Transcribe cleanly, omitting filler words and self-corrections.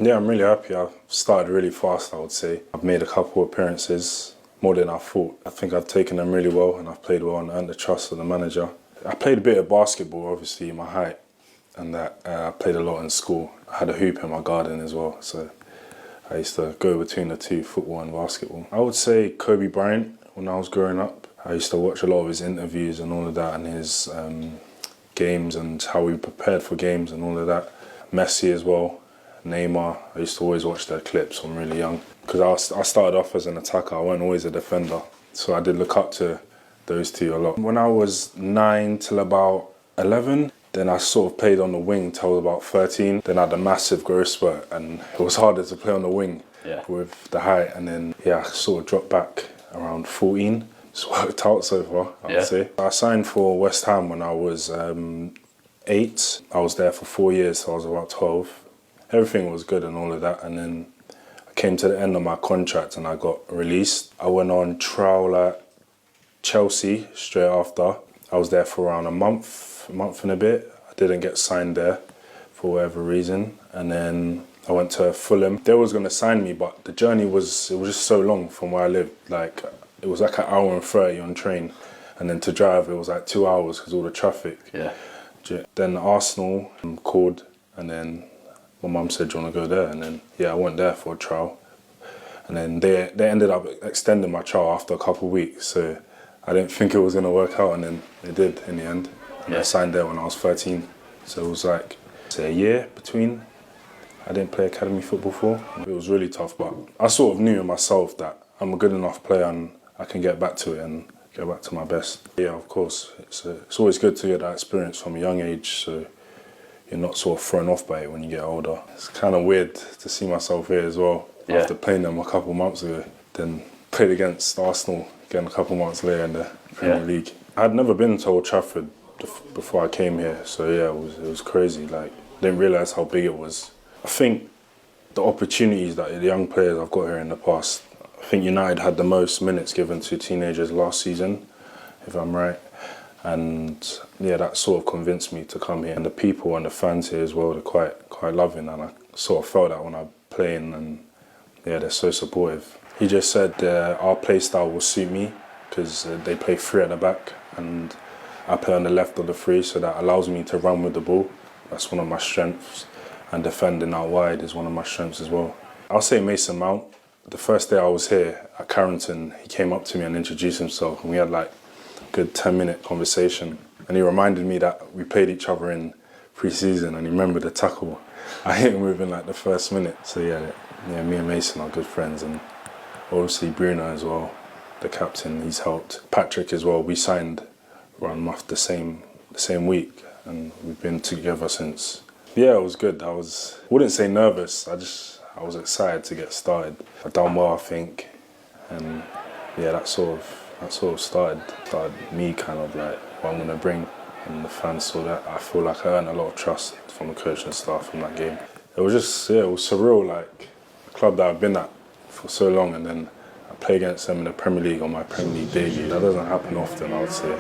Yeah, I'm really happy. I've started really fast, I would say. I've made a couple appearances, more than I thought. I think I've taken them really well and I've played well and earned the trust of the manager. I played a bit of basketball, obviously, my height, and that I played a lot in school. I had a hoop in my garden as well, so I used to go between the two, football and basketball. I would say Kobe Bryant when I was growing up. I used to watch a lot of his interviews and all of that, and his games and how he prepared for games and all of that. Messi as well. Neymar, I used to always watch their clips when really young. Because I started off as an attacker, I wasn't always a defender. So I did look up to those two a lot. When I was 9 till about 11, then I sort of played on the wing till I was about 13. Then I had a massive growth spurt and it was harder to play on the wing with the height. And then, I sort of dropped back around 14. It's worked out so far, I'd say. I signed for West Ham when I was 8. I was there for 4 years, so I was about 12. Everything was good and all of that, and then I came to the end of my contract and I got released. I went on trial at Chelsea straight after. I was there for around a month and a bit. I didn't get signed there for whatever reason, and then I went to Fulham. They was going to sign me, but the journey was just so long from where I lived. Like, it was like an hour and 30 on train, and then to drive it was like 2 hours because all the traffic. Then Arsenal called, and then my mum said, do you want to go there? And then, I went there for a trial. And then they ended up extending my trial after a couple of weeks. So I didn't think it was going to work out, and then it did in the end. And I signed there when I was 13. So it was like, say, a year between. I didn't play academy football for. It was really tough, but I sort of knew in myself that I'm a good enough player and I can get back to it and get back to my best. Yeah, of course. It's always good to get that experience from a young age, so you're not sort of thrown off by it when you get older. It's kind of weird to see myself here as well. After playing them a couple months ago, then played against Arsenal again a couple months later in the Premier League. I had never been to Old Trafford before I came here, so it was crazy. Like, I didn't realise how big it was. I think the opportunities that the young players I've got here in the past, I think United had the most minutes given to teenagers last season, if I'm right. And that sort of convinced me to come here. And the people and the fans here as well, they're quite loving, and I sort of felt that when I'm playing, and they're so supportive. He just said our play style will suit me because they play 3 at the back and I play on the left of the 3, so that allows me to run with the ball. That's one of my strengths, and defending out wide is one of my strengths as well. I'll say Mason Mount. The first day I was here at Carrington, he came up to me and introduced himself, and we had like good 10-minute conversation, and he reminded me that we played each other in pre-season, and he remembered the tackle I hit him within like the first minute. So me and Mason are good friends, and obviously Bruno as well, the captain, he's helped. Patrick as well, we signed around the same week, and we've been together since. It was good. I wouldn't say nervous, I was excited to get started. I've done well, I think, and that sort of started me kind of like what I'm going to bring, and the fans saw that. I feel like I earned a lot of trust from the coach and staff from that game. It was just, it was surreal, like a club that I've been at for so long, and then I play against them in the Premier League on my Premier League debut. That doesn't happen often, I would say.